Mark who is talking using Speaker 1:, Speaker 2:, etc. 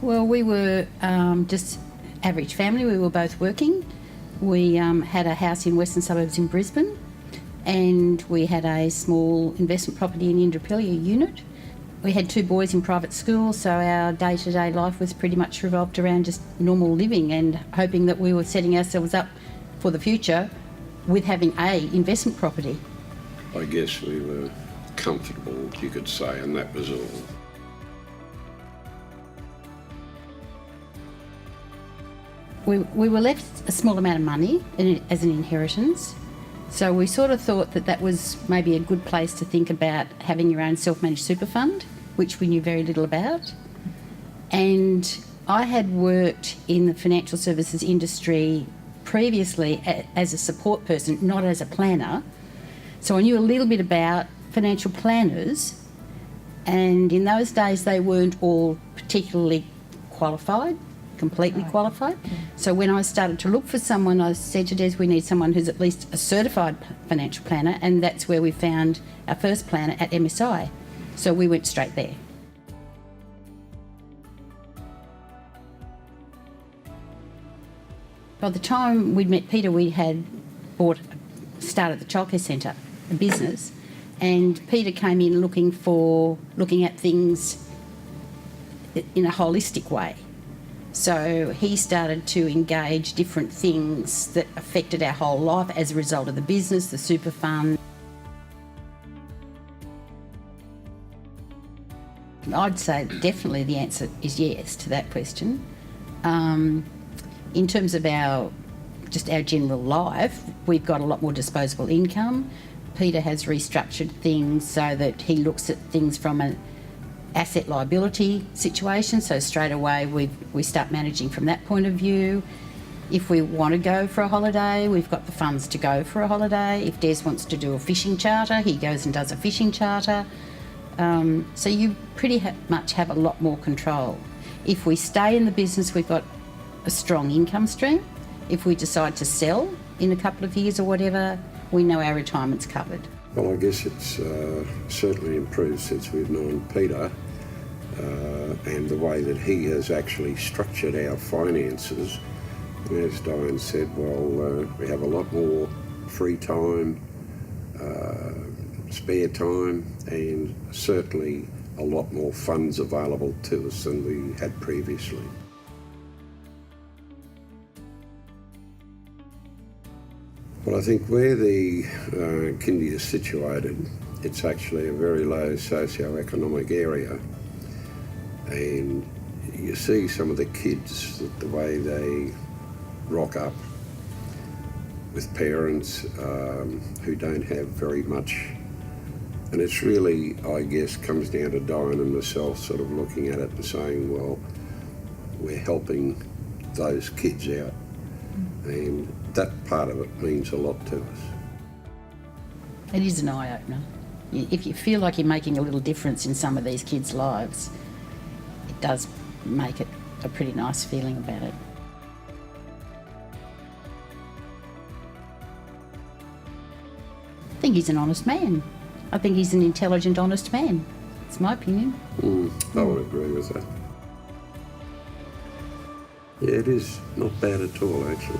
Speaker 1: Well, we were just average family. We were both working. We had a house in western suburbs in Brisbane, and we had a small investment property in Indooroopilly, a unit. We had 2 boys in private school, so our day-to-day life was pretty much revolved around just normal living and hoping that we were setting ourselves up for the future with having a investment property.
Speaker 2: I guess we were comfortable, you could say, and that was all.
Speaker 1: We were left a small amount of money as an inheritance, so we sort of thought that that was maybe a good place to think about having your own self-managed super fund, which we knew very little about. And I had worked in the financial services industry previously as a support person, not as a planner, so I knew a little bit about financial planners, and in those days they weren't all particularly qualified. Completely qualified. So when I started to look for someone, I said to Des, we need someone who's at least a certified financial planner, and that's where we found our first planner at MSI. So we went straight there. By the time we'd met Peter, we had started the childcare centre, a business, and Peter came in looking at things in a holistic way. So he started to engage different things that affected our whole life as a result of the business, the super fund. I'd say definitely the answer is yes to that question. In terms of our general life, we've got a lot more disposable income. Peter has restructured things so that he looks at things from an asset liability situation, so straight away we start managing from that point of view. If we want to go for a holiday, we've got the funds to go for a holiday. If Des wants to do a fishing charter, he goes and does a fishing charter. So you pretty much have a lot more control. If we stay in the business, we've got a strong income stream. If we decide to sell in a couple of years or whatever, we know our retirement's covered.
Speaker 2: Well, I guess it's certainly improved since we've known Peter, and the way that he has actually structured our finances. As Diane said, well, we have a lot more free time, spare time, and certainly a lot more funds available to us than we had previously. Well, I think where the kindy is situated, it's actually a very low socio-economic area, and you see some of the kids, the way they rock up with parents who don't have very much, and it's really, I guess, comes down to Diane and myself sort of looking at it and saying, well, we're helping those kids out, and that part of it means a lot to us.
Speaker 1: It is an eye-opener. If you feel like you're making a little difference in some of these kids' lives, it does make it a pretty nice feeling about it. I think he's an honest man. I think he's an intelligent, honest man. It's my opinion.
Speaker 2: I would agree with that. Yeah, it is not bad at all, actually.